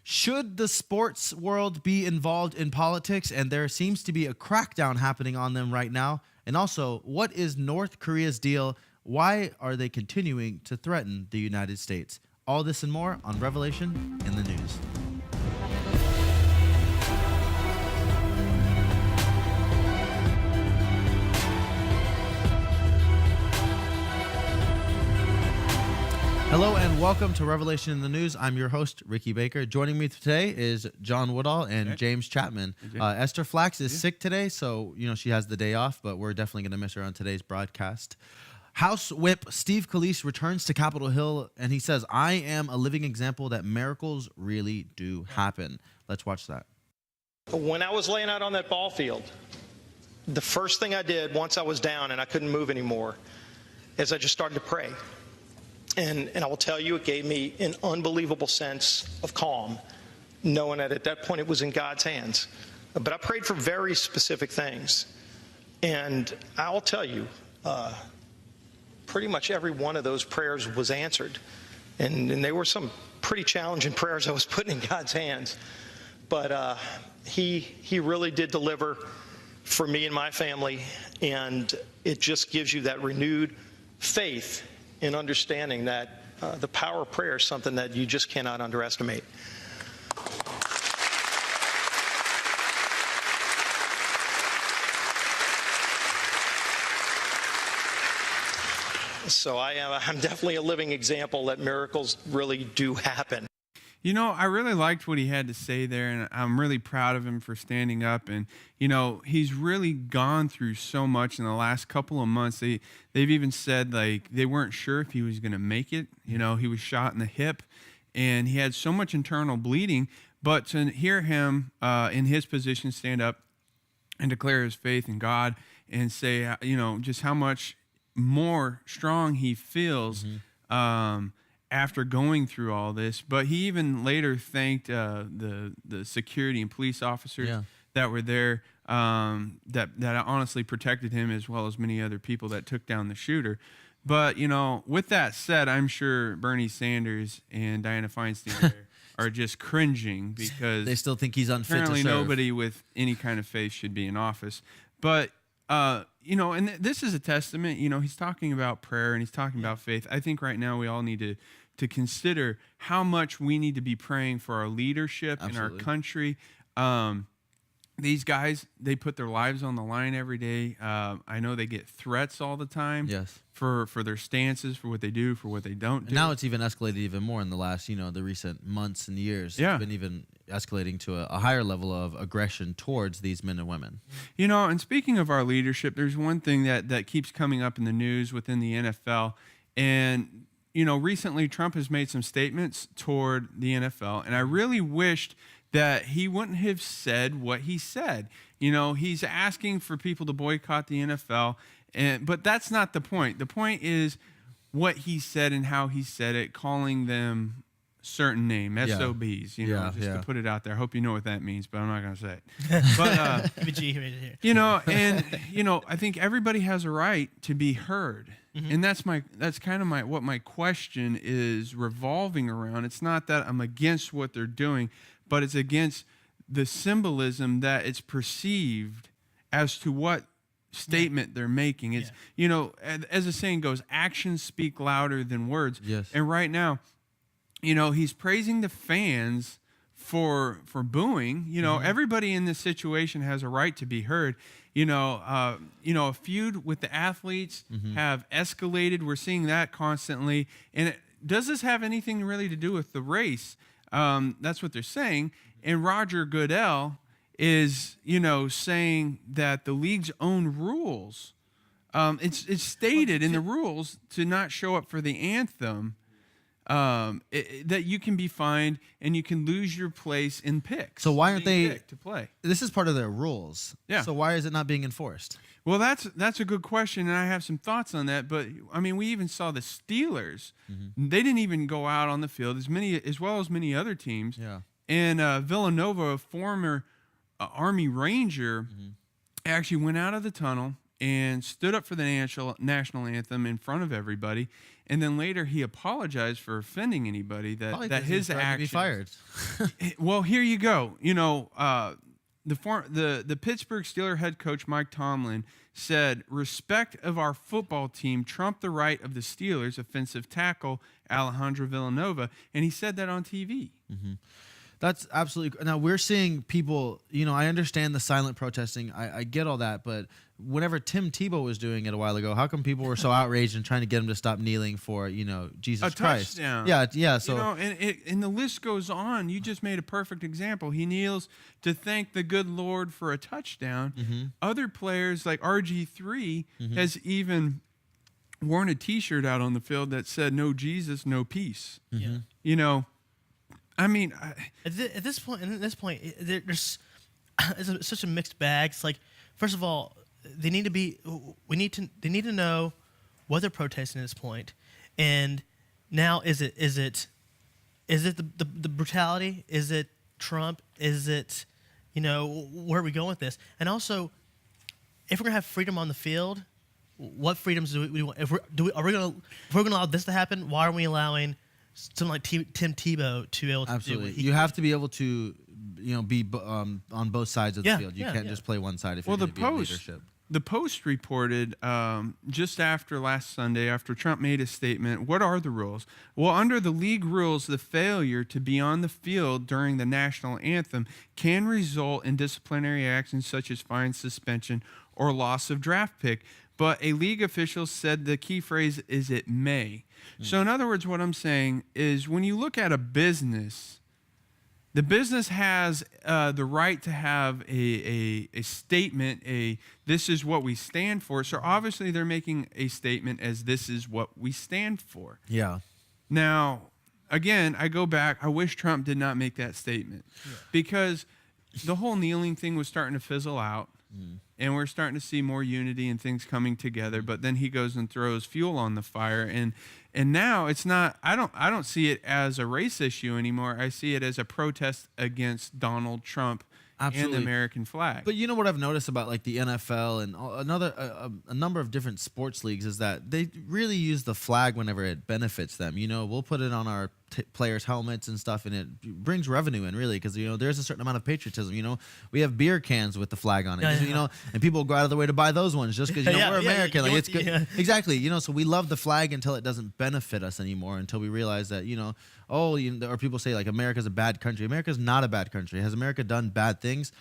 Should the sports world be involved in politics? And there seems to be a crackdown happening on them right now. And also, what is North Korea's deal? Why are they continuing to threaten the United States? All this and more on Revelation in the News. Hello and welcome to Revelation in the News. I'm your host, Ricky Bakker. Joining me today is John Woodall and James Chapman. Esther Flax is sick today, so she has the day off, but we're definitely going to miss her on today's broadcast. House Whip Steve Scalise returns to Capitol Hill, and he says, I am a living example that miracles really do happen. Let's watch that. When I was laying out on that ball field, the first thing I did once I was down and I couldn't move anymore is I just started to pray. And I will tell you, it gave me an unbelievable sense of calm, knowing that at that point it was in God's hands. But I prayed for very specific things. And I'll tell you, pretty much every one of those prayers was answered. And they were some pretty challenging prayers I was putting in God's hands. But he really did deliver for me and my family. And it just gives you that renewed faith in understanding that the power of prayer is something that you just cannot underestimate. So I'm definitely a living example that miracles really do happen. I really liked what he had to say there, and I'm really proud of him for standing up. And, he's really gone through so much in the last couple of months. They've even said, they weren't sure if he was going to make it. He was shot in the hip, and he had so much internal bleeding. But to hear him in his position stand up and declare his faith in God and say, just how much more strong he feels after going through all this. But he even later thanked the security and police officers that were there that honestly protected him, as well as many other people that took down the shooter. But, with that said, I'm sure Bernie Sanders and Dianna Feinstein are just cringing because they still think he's unfit to serve. Apparently nobody with any kind of faith should be in office. But and this is a testament. He's talking about prayer and he's talking about faith. I think right now we all need to consider how much we need to be praying for our leadership in our country. These guys, they put their lives on the line every day. I know they get threats all the time for their stances, for what they do, for what they don't do. And now it's even escalated even more in the last, the recent months and years. It's been even escalating to a higher level of aggression towards these men and women. And speaking of our leadership, there's one thing that keeps coming up in the news within the NFL. And, recently Trump has made some statements toward the NFL. And I really wished that he wouldn't have said what he said. He's asking for people to boycott the NFL. But that's not the point. The point is what he said and how he said it, calling them certain name, SOBs, to put it out there. I hope you know what that means, but I'm not going to say it. But, I think everybody has a right to be heard. And that's kind of what my question is revolving around. It's not that I'm against what they're doing, but it's against the symbolism that it's perceived as to what statement they're making. It's, as the saying goes, actions speak louder than words. Yes. And right now, he's praising the fans for booing. Everybody in this situation has a right to be heard. A feud with the athletes have escalated. We're seeing that constantly. And does this have anything really to do with the race? That's what they're saying. And Roger Goodell is, saying that the league's own rules, it's stated in the rules to not show up for the anthem, that you can be fined and you can lose your place in picks. So why aren't they picked to play? This is part of their rules. Yeah. So why is it not being enforced? Well, that's a good question, and I have some thoughts on that. But we even saw the Steelers; they didn't even go out on the field as well as many other teams. Yeah. And Villanova, a former Army Ranger, actually went out of the tunnel and stood up for the national anthem in front of everybody, and then later he apologized for offending anybody. That his actions be fired. Well, here you go. The Pittsburgh Steelers head coach Mike Tomlin said, "Respect of our football team trumped the right of the Steelers' offensive tackle Alejandro Villanueva," and he said that on TV. Mm-hmm. That's absolutely. Now we're seeing people. I understand the silent protesting. I get all that, but whenever Tim Tebow was doing it a while ago, how come people were so outraged and trying to get him to stop kneeling for Jesus Christ? Touchdown. Yeah. So and the list goes on. You just made a perfect example. He kneels to thank the good Lord for a touchdown. Mm-hmm. Other players like RG3 has even worn a T-shirt out on the field that said "No Jesus, no peace." Mm-hmm. I mean, at this point, there's it's such a mixed bag. It's like, first of all, they need to know what they're protesting at this point, and now is it the brutality? Is it Trump? Is it where are we going with this? And also, if we're gonna have freedom on the field, what freedoms do we want? If we're gonna allow this to happen, why aren't we allowing someone like Tim Tebow to be able to absolutely. do what You have to be able to, be on both sides of the field. You can't just play one side if you're going to be in leadership. The Post reported just after last Sunday, after Trump made a statement, what are the rules? Well, under the league rules, the failure to be on the field during the national anthem can result in disciplinary actions such as fine, suspension, or loss of draft pick. But a league official said the key phrase is "it may." So in other words, what I'm saying is when you look at a business, the business has the right to have a statement, this is what we stand for. So obviously they're making a statement as this is what we stand for. Yeah. Now, again, I go back. I wish Trump did not make that statement because the whole kneeling thing was starting to fizzle out. And we're starting to see more unity and things coming together, but then he goes and throws fuel on the fire, and now it's not. I don't see it as a race issue anymore. I see it as a protest against Donald Trump and the American flag. But you know what I've noticed about like the NFL and a number of different sports leagues is that they really use the flag whenever it benefits them. We'll put it on our players' helmets and stuff, and it brings revenue in really because there's a certain amount of patriotism. We have beer cans with the flag on it, and people go out of their way to buy those ones just because we're American. It's good. Yeah. Exactly. So we love the flag until it doesn't benefit us anymore. Until we realize that or people say like America's a bad country. America's not a bad country. Has America done bad things?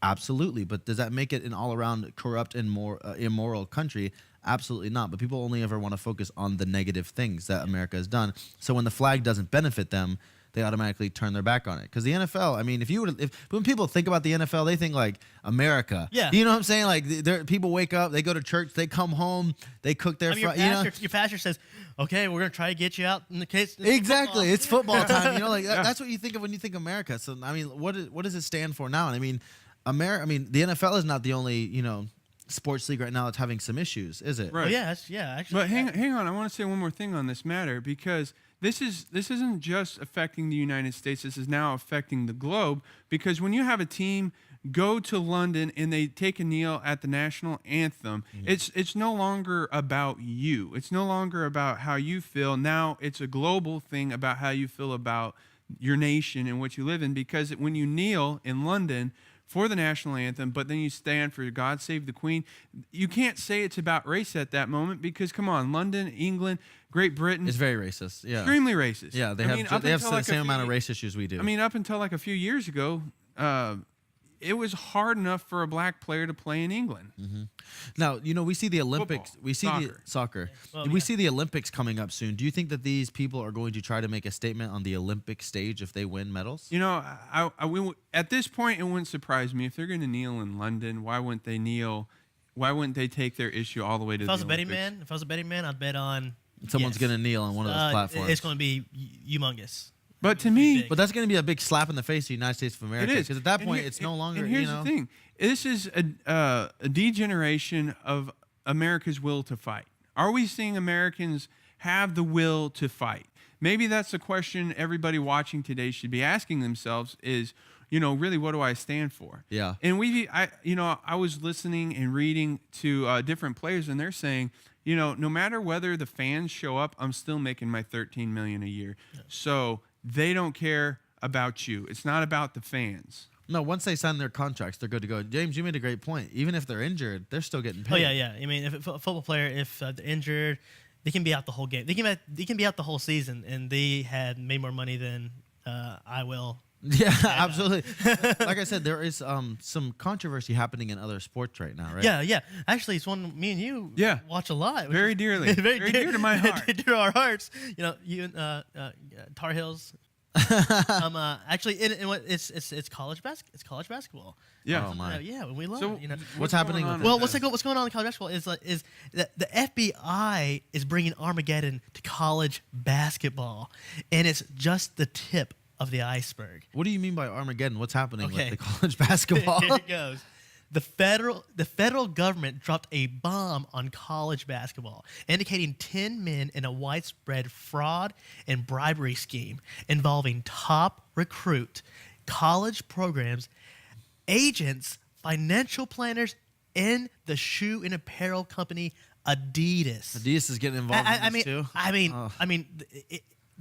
Absolutely. But does that make it an all-around corrupt and more immoral country? Absolutely not. But people only ever want to focus on the negative things that America has done. So when the flag doesn't benefit them, they automatically turn their back on it. Because the NFL, I mean, when people think about the NFL, they think like America. Yeah. You know what I'm saying? Like people wake up, they go to church, they come home, they cook their. Your pastor says, "Okay, we're gonna try to get you out in the case." Exactly, it's football time. That's what you think of when you think America. So I mean, what does it stand for now? And I mean, the NFL is not the only sports league right now that's having some issues, is it? Right. Oh, yeah, actually. But hang on, I want to say one more thing on this matter because this isn't just affecting the United States. This is now affecting the globe because when you have a team go to London and they take a kneel at the national anthem, it's no longer about you. It's no longer about how you feel. Now it's a global thing about how you feel about your nation and what you live in because when you kneel in London for the national anthem, but then you stand for God Save the Queen, you can't say it's about race at that moment because, come on, London, England, Great Britain. It's very racist. Yeah. Extremely racist. Yeah, they have the same amount of race issues we do. I mean, up until like a few years ago, it was hard enough for a black player to play in England. Mm-hmm. Now, we see the Olympics. Football, we see soccer. the soccer. Well, we see the Olympics coming up soon. Do you think that these people are going to try to make a statement on the Olympic stage if they win medals? At this point, it wouldn't surprise me if they're going to kneel in London. Why wouldn't they kneel? Why wouldn't they take their issue all the way to the Olympics? If I was a betting man, I'd bet on someone's going to kneel on one of those platforms. It's going to be humongous. But to me, but that's going to be a big slap in the face of the United States of America. It is Because at that point, it's no longer. And here's the thing: this is a degeneration of America's will to fight. Are we seeing Americans have the will to fight? maybe that's the question everybody watching today should be asking themselves is, you know, really, what do I stand for? Yeah. And I was listening and reading to different players, and they're saying, you know, no matter whether the fans show up, I'm still making my $13 million a year. Yeah. So they don't care about you. It's not about the fans. No, once they sign their contracts, they're good to go. James, you made a great point. Even if they're injured, they're still getting paid. Oh yeah. I mean, if a football player, if they're injured, they can be out the whole game. They can be out the whole season, and they had made more money than I will. Yeah, absolutely. Like I said, there is some controversy happening in other sports right now, right? Yeah. Actually, it's one me and you watch a lot. Very dearly. very dear to my heart. Dear to our hearts. You know, you and Tar Heels. Actually, it's college basketball. Yeah. Oh my. We love so it. You know, what's happening? What's going on in college basketball is the FBI is bringing Armageddon to college basketball, and it's just the tip of the iceberg. What do you mean by Armageddon? What's happening with the college basketball? Here it goes. The federal government dropped a bomb on college basketball, indicating 10 men in a widespread fraud and bribery scheme involving top recruit, college programs, agents, financial planners, and the shoe and apparel company Adidas. Adidas is getting involved in this too? I mean,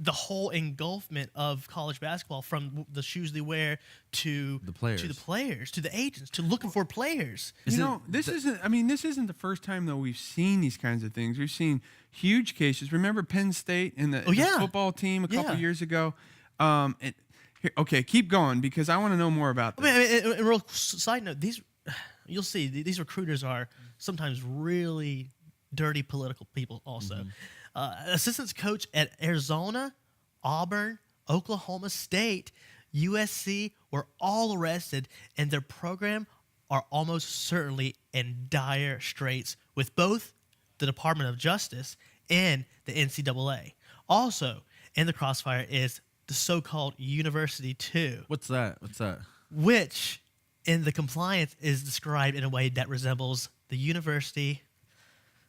the whole engulfment of college basketball, from the shoes they wear to the players, to the agents, to looking for players. This isn't the first time though we've seen these kinds of things. We've seen huge cases. Remember Penn State and the football team a couple years ago. Okay, keep going because I want to know more about this. I mean, real side note, you'll see these recruiters are sometimes really dirty political people also. Mm-hmm. Assistant coach at Arizona, Auburn, Oklahoma State, USC were all arrested, and their program are almost certainly in dire straits with both the Department of Justice and the NCAA. Also in the crossfire is the so-called University 2. What's that? Which in the compliance is described in a way that resembles the University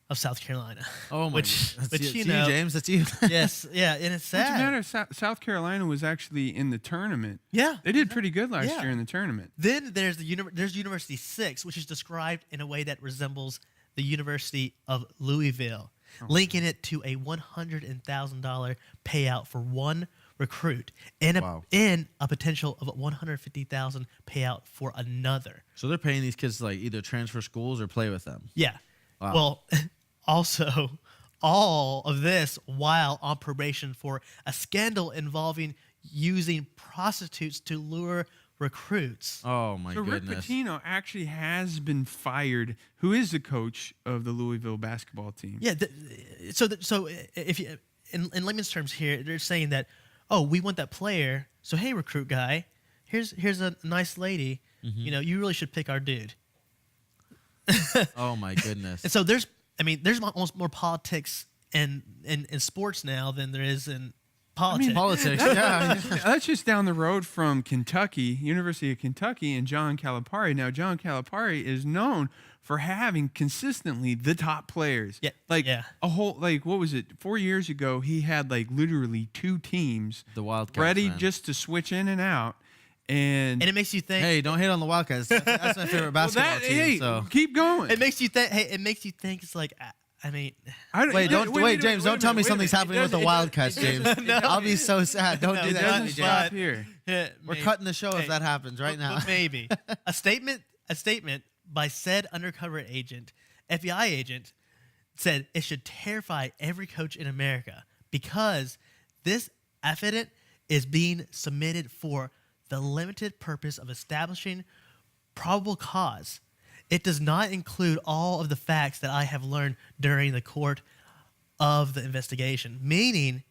of South Carolina. Oh my! Which you know, James, that's you. Yes, yeah, and it's sad. What's the matter? South Carolina was actually in the tournament. Yeah, they did pretty good last year in the tournament. Then there's there's University 6, which is described in a way that resembles the University of Louisville, linking it to a $100,000 payout for one recruit and a potential of a $150,000 payout for another. So they're paying these kids to like either transfer schools or play with them. Yeah. Wow. Well, also, all of this while on probation for a scandal involving using prostitutes to lure recruits. Oh my goodness! Rick Pitino actually has been fired. Who is the coach of the Louisville basketball team? Yeah. So if you, in layman's terms here, they're saying that, oh, we want that player. So hey, recruit guy, here's a nice lady. Mm-hmm. You know, you really should pick our dude. Oh my goodness! And so there's almost more politics in sports now than there is in politics. I mean, politics, yeah. That's just down the road from Kentucky, University of Kentucky, and John Calipari. Now, John Calipari is known for having consistently the top players. Yeah. A whole, what was it? 4 years ago, he had literally 2 teams, the Wildcats, ready just to switch in and out. And it makes you think. Hey, don't hate on the Wildcats. That's my favorite basketball team. Hey, so keep going. It makes you think. Hey, it makes you think. It's like, I mean. James. Don't tell me something's happening with the Wildcats, James. I'll be so sad. Don't do that. It doesn't stop here. We're cutting the show if that happens right now. But maybe a statement by said undercover agent, FBI agent, said it should terrify every coach in America because this affidavit is being submitted for the limited purpose of establishing probable cause. It does not include all of the facts that I have learned during the course of the investigation, meaning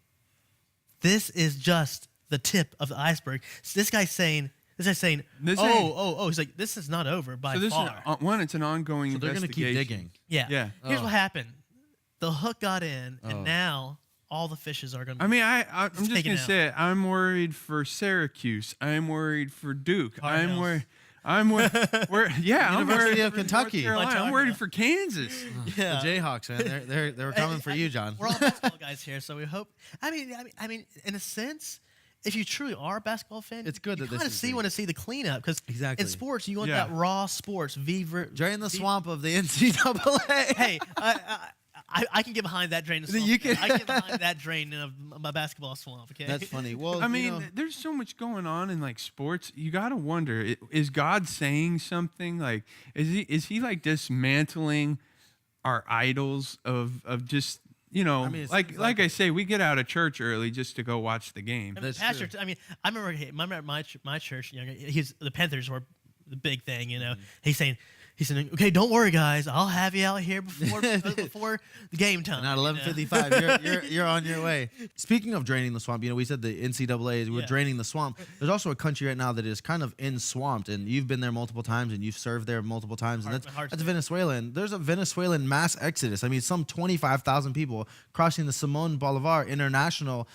this is just the tip of the iceberg. So this guy's saying, he's like, this is not over by far. It's an ongoing investigation. They're going to keep digging. Yeah. Here's what happened. The hook got in, and now all the fishes are going to be I'm just going to say it. I'm worried for Syracuse. I'm worried for Duke. I'm University of Kentucky. I'm worried for Kansas. Yeah. The Jayhawks, man. They were coming for you, John. We're all basketball guys here, so we hope. I mean, in a sense, if you truly are a basketball fan, It's good you that this kind is of want to see the cleanup because Exactly. in sports you want Yeah. that raw sports. Drain the swamp of the NCAA. Hey, I can get behind that drain. Of swamp. You can- I can get behind that drain of my basketball swamp. Okay, That's funny. Well, I mean, there's so much going on in like sports. You got to wonder: is God saying something? Like, is he like dismantling our idols of just I mean, it like seems like I say, we get out of church early just to go watch the game. I mean, That's pastor. true. I mean, I remember at my church. The Panthers were the big thing. He's saying, okay, don't worry, guys. I'll have you out here before the game time. Not 11:55. You're on your way. Speaking of draining the swamp, we said the NCAA we're Yeah. draining the swamp. There's also a country right now that is kind of in swamped, and you've been there multiple times, and you've served there multiple times, and that's Venezuela. And there's a Venezuelan mass exodus. I mean, some 25,000 people crossing the Simon Bolivar International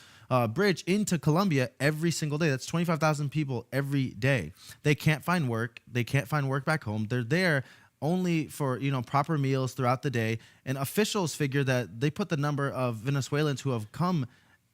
bridge into Colombia every single day. That's 25,000 people every day. They can't find work. They can't find work back home. They're there only for proper meals throughout the day. And officials figure that they put the number of Venezuelans who have come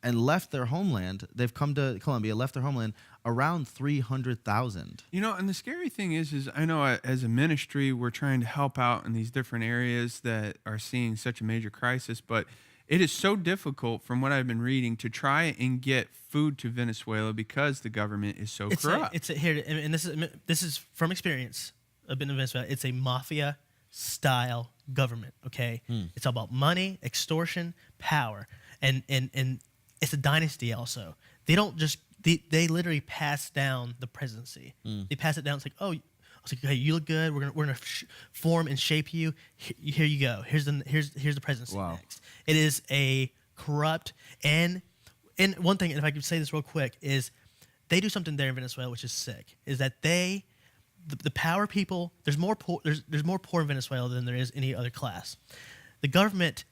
and left their homeland. They've come to Colombia, left their homeland, around 300,000. And the scary thing is I know as a ministry we're trying to help out in these different areas that are seeing such a major crisis, but it is so difficult, from what I've been reading, to try and get food to Venezuela because the government is so corrupt. And this is from experience. I've been in Venezuela. It's a mafia style government. Okay, It's all about money, extortion, power, and it's a dynasty. Also, they don't just they literally pass down the presidency. They pass it down. It's like, oh, it's like, hey, you look good. We're gonna form and shape you. Here you go. Here's the presidency next. It is a corrupt and one thing, and if I could say this real quick, is they do something there in Venezuela which is sick. Is that the power people, there's more poor in Venezuela than there is any other class. The government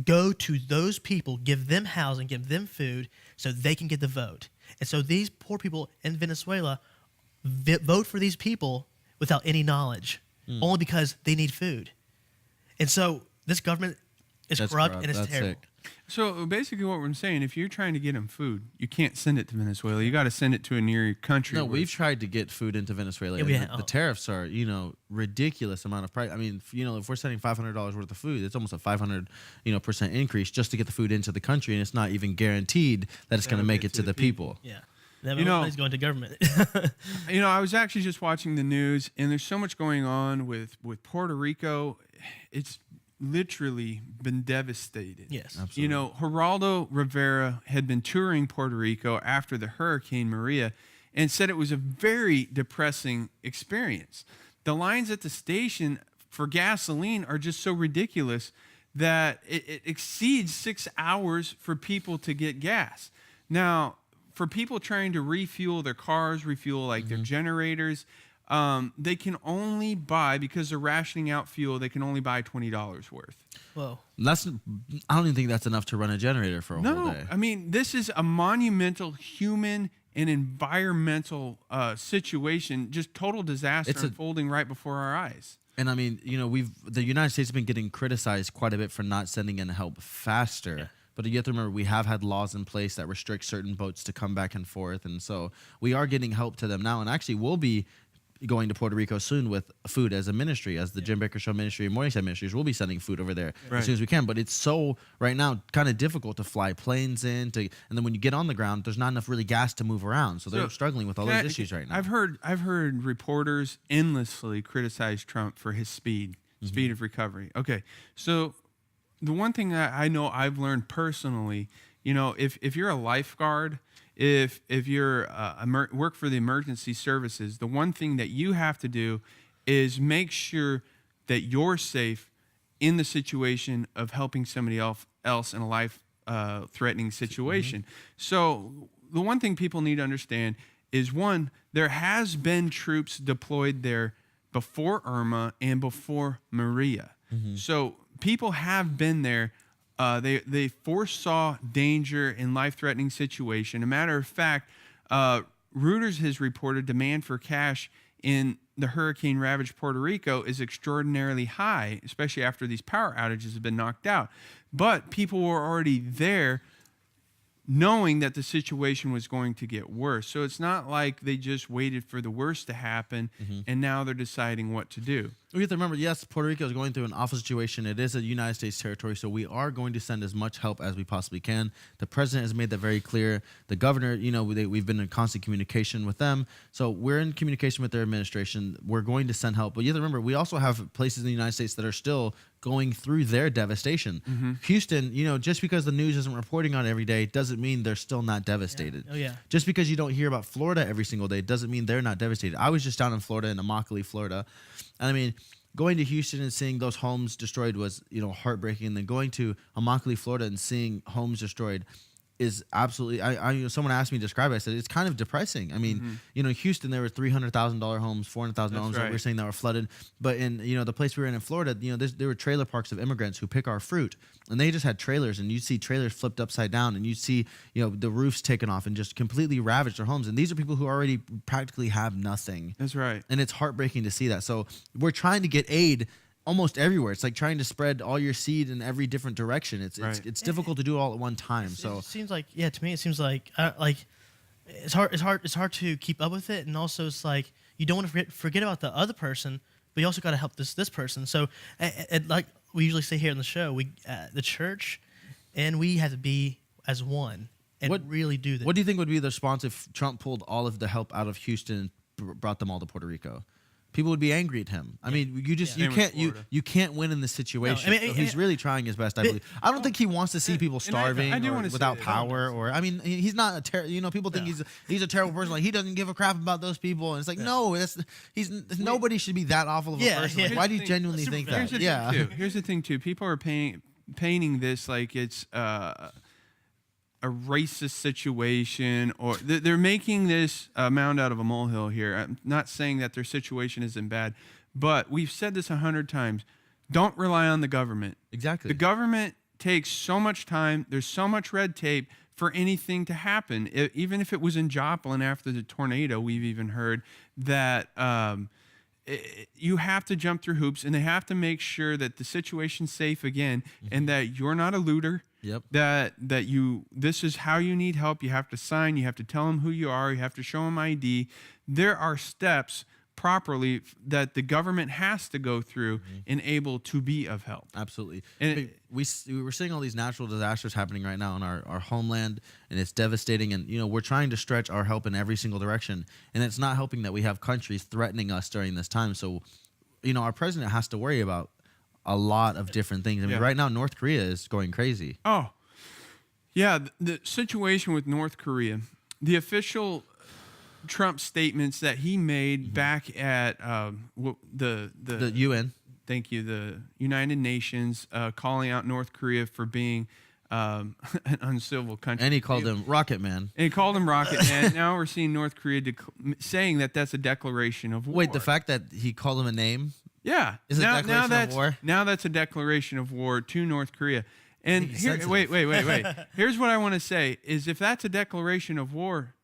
go to those people, give them housing, give them food, so they can get the vote. And so these poor people in Venezuela vote for these people without any knowledge, only because they need food. And so this government is corrupt and it's terrible. Sick. So basically what we're saying, if you're trying to get them food, you can't send it to Venezuela. You got to send it to a near country. No, we've tried to get food into Venezuela. Yeah, and the tariffs are, ridiculous amount of price. I mean, if we're sending $500 worth of food, it's almost a 500, % increase just to get the food into the country, and it's not even guaranteed that it's going to make it to the people. Yeah. That money's going to government. I was actually just watching the news, and there's so much going on with Puerto Rico. It's literally been devastated. Yes. Absolutely. Geraldo Rivera had been touring Puerto Rico after the Hurricane Maria and said it was a very depressing experience. The lines at the station for gasoline are just so ridiculous that it exceeds 6 hours for people to get gas. Now, for people trying to refuel their cars, refuel their generators, they can only buy, because they're rationing out fuel, they can only buy $20 worth. Whoa. I don't even think that's enough to run a generator for a whole day. I mean, this is a monumental human and environmental situation, just total disaster unfolding right before our eyes. And I mean, the United States has been getting criticized quite a bit for not sending in help faster. Yeah. But you have to remember, we have had laws in place that restrict certain boats to come back and forth. And so we are getting help to them now. And actually, we'll be going to Puerto Rico soon with food as a ministry, as the Jim Bakker Show ministry and Morningside Ministries. We'll be sending food over there as soon as we can. But it's so, right now, kind of difficult to fly planes in. And then when you get on the ground, there's not enough really gas to move around. So they're struggling with all those issues right now. I've heard reporters endlessly criticize Trump for his speed of recovery. Okay, so the one thing I know I've learned personally, if you're a lifeguard, if you're work for the emergency services, the one thing that you have to do is make sure that you're safe in the situation of helping somebody else in a life-threatening situation. So the one thing people need to understand is, one, there has been troops deployed there before Irma and before Maria. So people have been there. They foresaw danger in life-threatening situation. A matter of fact, Reuters has reported demand for cash in the hurricane-ravaged Puerto Rico is extraordinarily high, especially after these power outages have been knocked out. But people were already there knowing that the situation was going to get worse. So it's not like they just waited for the worst to happen and now they're deciding what to do. We have to remember, yes, Puerto Rico is going through an awful situation. It is a United States territory, so we are going to send as much help as we possibly can. The president has made that very clear. The governor, you know, we've been in constant communication with them. So we're in communication with their administration. We're going to send help. But you have to remember, we also have places in the United States that are still going through their devastation. Houston, you know, just because the news isn't reporting on it every day doesn't mean they're still not devastated. Yeah. Oh, yeah. Just because you don't hear about Florida every single day doesn't mean they're not devastated. I was just down in Florida, in Immokalee, Florida. And I mean, going to Houston and seeing those homes destroyed was, you know, heartbreaking. And then going to Immokalee, Florida and seeing homes destroyed is absolutely, you know, someone asked me to describe it. I said, it's kind of depressing. I mean, you know, Houston, there were $300,000 homes, $400,000 homes that we're saying that were flooded. But in, you know, the place we were in Florida, you know, there were trailer parks of immigrants who pick our fruit. And they just had trailers, and you see trailers flipped upside down, and you see, you know, the roofs taken off and just completely ravaged their homes. And these are people who already practically have nothing. That's right. And it's heartbreaking to see that. So we're trying to get aid almost everywhere. It's like trying to spread all your seed in every different direction. It's difficult to do all at one time. So it seems like, yeah, to me it seems like it's hard to keep up with it, and also it's like you don't want to forget about the other person, but you also got to help this person. So like we usually say here in the show, we the church and we have to be as one and really do this. What do you think would be the response if Trump pulled all of the help out of Houston and brought them all to Puerto Rico? People would be angry at him. I mean, you can't win in this situation. No, I mean, so he's really trying his best. I believe. I don't think he wants to see people starving or without power. Or I mean, he's not a you know, people think he's a terrible person. Like he doesn't give a crap about those people. And it's like no, nobody should be that awful of a person. Like, why do you genuinely think that? Here's the thing too. People are painting this like it's a racist situation, or they're making this mound out of a molehill here. I'm not saying that their situation isn't bad, but we've said this 100 times. Don't rely on the government. Exactly. The government takes so much time. There's so much red tape for anything to happen. Even if it was in Joplin after the tornado, we've even heard that you have to jump through hoops, and they have to make sure that the situation's safe again, and that you're not a looter. Yep. That this is how you need help. You have to sign. You have to tell them who you are. You have to show them ID. There are steps properly that the government has to go through and able to be of help. Absolutely. And we're seeing all these natural disasters happening right now in our homeland, and it's devastating. And you know, we're trying to stretch our help in every single direction, and it's not helping that we have countries threatening us during this time. So, you know, our president has to worry about a lot of different things. I mean, right now North Korea is going crazy. Oh, yeah. The situation with North Korea, the official Trump statements that he made back at the UN. Thank you, the United Nations, calling out North Korea for being an uncivil country. And he called him Rocket Man. And he called him Rocket Man. Now we're seeing North Korea saying that that's a declaration of war. Wait, the fact that he called him a name? Yeah. Is it a declaration of war? Now that's a declaration of war to North Korea. And wait. Here's what I want to say is if that's a declaration of war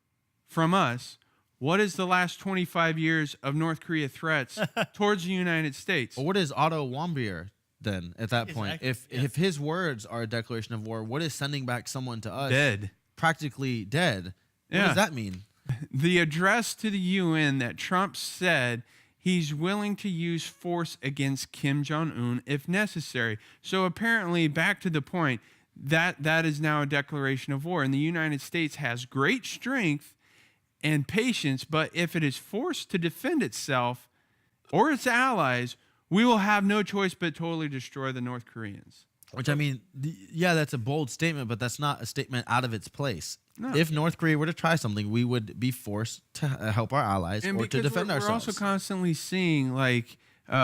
from us, what is the last 25 years of North Korea threats towards the United States? Well, what is Otto Warmbier then at that point? If his words are a declaration of war, what is sending back someone to us? Dead. Practically dead. What does that mean? The address to the UN that Trump said he's willing to use force against Kim Jong-un if necessary. So apparently, back to the point, that is now a declaration of war. And the United States has great strength and patience, but if it is forced to defend itself or its allies, we will have no choice but totally destroy the North Koreans. Which, I mean, that's a bold statement, but that's not a statement out of its place. No. If North Korea were to try something, we would be forced to help our allies or to defend ourselves. We're also constantly seeing like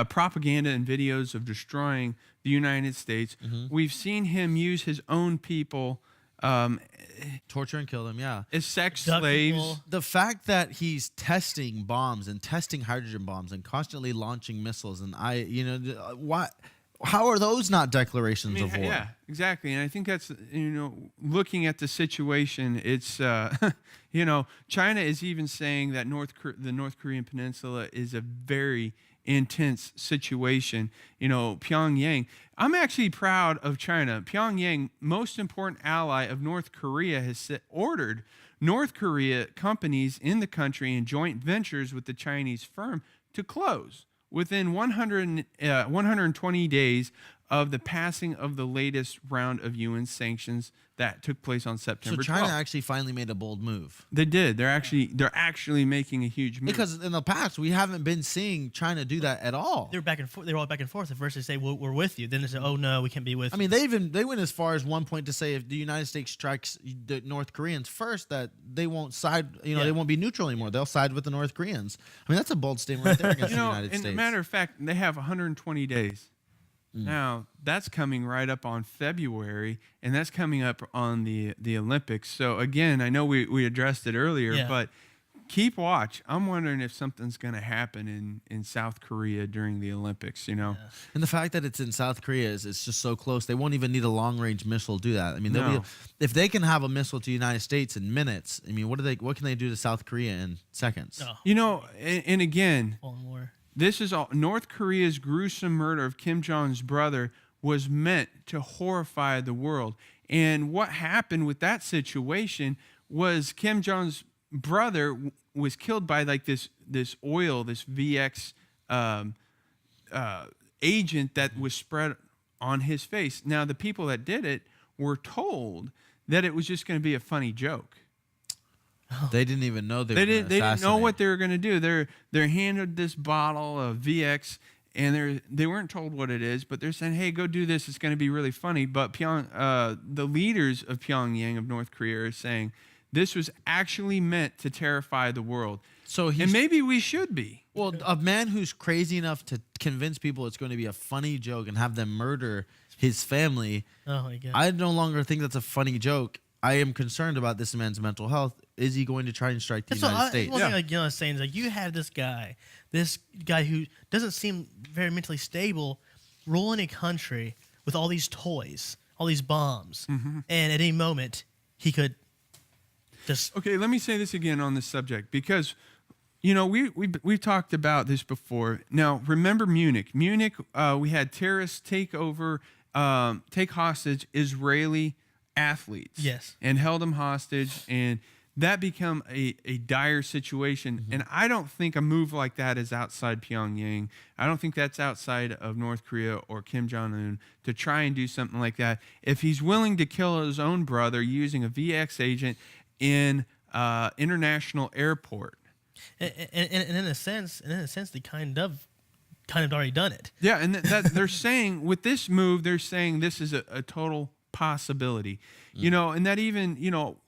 propaganda and videos of destroying the United States. We've seen him use his own people, torture and kill them, as sex slaves. People. The fact that he's testing bombs and testing hydrogen bombs and constantly launching missiles, and How are those not declarations of war? Yeah, exactly. And I think that's, looking at the situation, it's, China is even saying that the North Korean peninsula is a very intense situation. Pyongyang, I'm actually proud of China. Pyongyang, most important ally of North Korea, has ordered North Korea companies in the country and joint ventures with the Chinese firm to close within 120 days of the passing of the latest round of UN sanctions that took place on September 12th. So China actually finally made a bold move. They did. They're actually making a huge move. Because in the past, we haven't been seeing China do that at all. They're back and forth. They're all back and forth. At first they say we're with you. Then they say, oh no, we can't be with you. I mean, they went as far as one point to say if the United States strikes the North Koreans first, that they won't side. They won't be neutral anymore. They'll side with the North Koreans. I mean, that's a bold statement right there against the United States. As a matter of fact, they have 120 days. Now, that's coming right up on February, and that's coming up on the Olympics. So, again, I know we addressed it earlier, but keep watch. I'm wondering if something's going to happen in South Korea during the Olympics, And the fact that it's in South Korea it's just so close. They won't even need a long-range missile to do that. I mean, if they can have a missile to the United States in minutes, I mean, what can they do to South Korea in seconds? And again, war. This is all. North Korea's gruesome murder of Kim Jong's brother was meant to horrify the world. And what happened with that situation was Kim Jong's brother was killed by like this oil, this VX agent that was spread on his face. Now, the people that did it were told that it was just going to be a funny joke. They didn't even know they didn't know what they were going to do. They're handed this bottle of VX, and they weren't told what it is, but they're saying, "Hey, go do this. It's going to be really funny." But the leaders of Pyongyang, of North Korea, are saying this was actually meant to terrify the world. And maybe we should be. Well, a man who's crazy enough to convince people it's going to be a funny joke and have them murder his family. Oh my God! I no longer think that's a funny joke. I am concerned about this man's mental health. Is he going to try and strike the United States? One thing I was saying is like you have this guy who doesn't seem very mentally stable, ruling a country with all these toys, all these bombs, and at any moment he could just. Okay, let me say this again on this subject because, we've talked about this before. Now remember Munich. Munich, we had terrorists take hostage Israeli athletes, and held them hostage, and that became a dire situation. And I don't think a move like that is outside Pyongyang. I don't think that's outside of North Korea or Kim Jong-un to try and do something like that. If he's willing to kill his own brother using a VX agent in international airport, and in a sense, they kind of already done it. Yeah, and that they're saying with this move, they're saying this is a total possibility, and that even,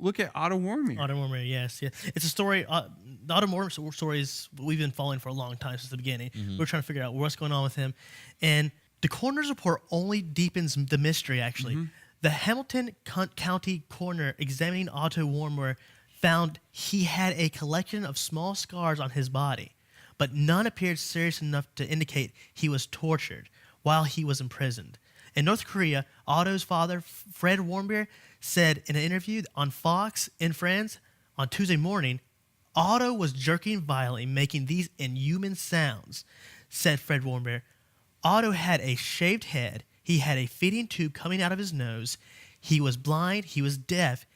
look at Otto Warmbier. Otto Warmbier, yes. It's a story. The Otto Warmbier story is we've been following for a long time, since the beginning. We're trying to figure out what's going on with him. And the coroner's report only deepens the mystery, actually. The Hamilton County coroner examining Otto Warmbier found he had a collection of small scars on his body, but none appeared serious enough to indicate he was tortured while he was imprisoned. In North Korea, Otto's father, Fred Warmbier, said in an interview on Fox and Friends on Tuesday morning, Otto was jerking violently, making these inhuman sounds, said Fred Warmbier. Otto had a shaved head. He had a feeding tube coming out of his nose. He was blind. He was deaf.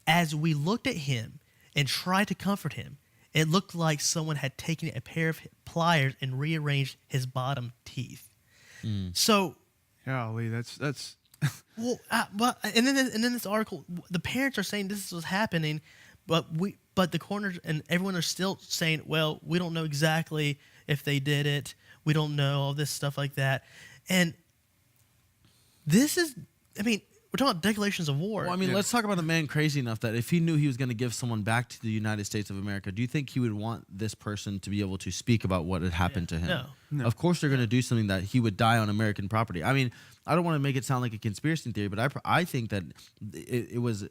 As we looked at him and tried to comfort him, it looked like someone had taken a pair of pliers and rearranged his bottom teeth. So... Golly, that's. Well, and then this article, the parents are saying this is what's happening, but the coroners and everyone are still saying, well, we don't know exactly if they did it. We don't know all this stuff like that, and this is, I mean, we're talking about declarations of war. Well, I mean, let's talk about a man crazy enough that if he knew he was going to give someone back to the United States of America, do you think he would want this person to be able to speak about what had happened to him? No. Of course they're going to do something that he would die on American property. I mean, I don't want to make it sound like a conspiracy theory, but I think that it was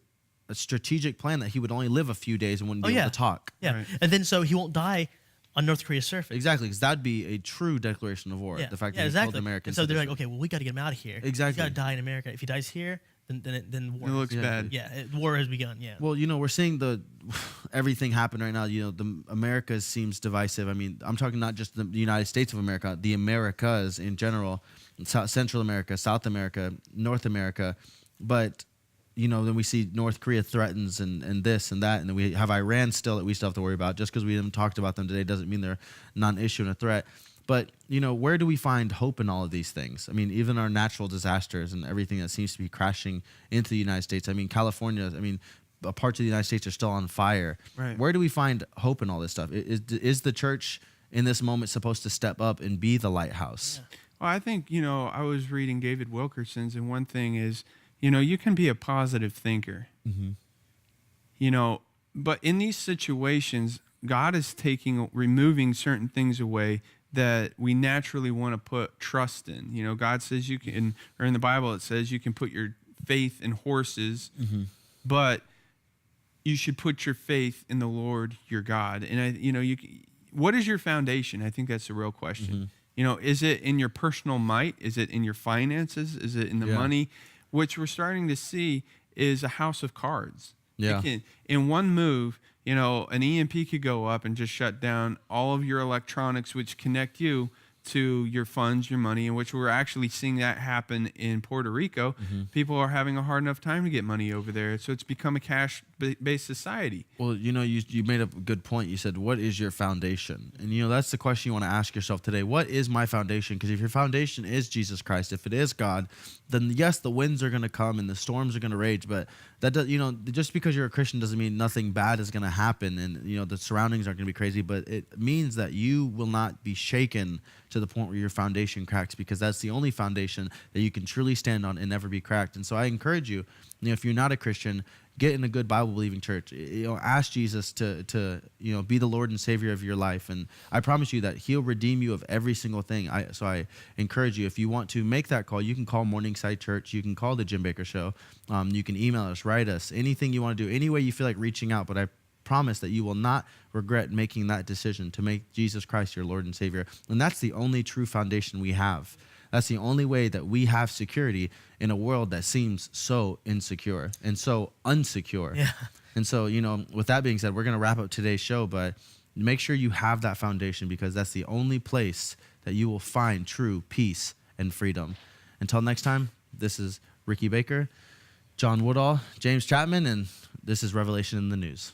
a strategic plan that he would only live a few days and wouldn't be able to talk. Yeah, right. And then so he won't die on North Korea's surface. Exactly, because that'd be a true declaration of war. Yeah. The fact yeah, that he exactly. killed Americans. And so they're like, okay, well, we got to get him out of here. Exactly. He's got to die in America. If he dies here, then war. It looks Yeah. bad. Yeah, war has begun. Yeah. Well, we're seeing everything happen right now. The America seems divisive. I mean, I'm talking not just the United States of America, the Americas in general, Central America, South America, North America. But, then we see North Korea threatens and this and that. And then we have Iran still that we still have to worry about. Just because we haven't talked about them today doesn't mean they're not an issue and a threat. But, where do we find hope in all of these things? I mean, even our natural disasters and everything that seems to be crashing into the United States. I mean, California, parts of the United States are still on fire. Right. Where do we find hope in all this stuff? Is the church in this moment supposed to step up and be the lighthouse? Yeah. Well, I think, I was reading David Wilkerson's, and one thing is, you can be a positive thinker. Mm-hmm. But in these situations, God is removing certain things away that we naturally want to put trust in. God says you can, or in the Bible it says you can put your faith in horses, but you should put your faith in the Lord your God. And what is your foundation? I think that's the real question. Is it in your personal might? Is it in your finances? Is it in the money? Which we're starting to see is a house of cards. Yeah. In one move, an EMP could go up and just shut down all of your electronics, which connect you to your funds, your money, in which we're actually seeing that happen in Puerto Rico. People are having a hard enough time to get money over there. So it's become a cash-based society. Well, you made a good point. You said, what is your foundation? And, that's the question you want to ask yourself today. What is my foundation? Because if your foundation is Jesus Christ, if it is God, then yes, the winds are going to come and the storms are going to rage. But that does, just because you're a Christian doesn't mean nothing bad is going to happen. And, the surroundings aren't going to be crazy. But it means that you will not be shaken to the point where your foundation cracks, because that's the only foundation that you can truly stand on and never be cracked. And so I encourage you, if you're not a Christian, get in a good Bible-believing church. Ask Jesus to be the Lord and Savior of your life, and I promise you that He'll redeem you of every single thing. So I encourage you, if you want to make that call, you can call Morningside Church. You can call the Jim Bakker Show. You can email us, write us, anything you want to do, any way you feel like reaching out. But I promise that you will not regret making that decision to make Jesus Christ your Lord and Savior. And that's the only true foundation we have. That's the only way that we have security in a world that seems so insecure and so unsecure. Yeah. And so, with that being said, we're going to wrap up today's show, but make sure you have that foundation, because that's the only place that you will find true peace and freedom. Until next time, this is Ricky Baker, John Woodall, James Chapman, and this is Revelation in the News.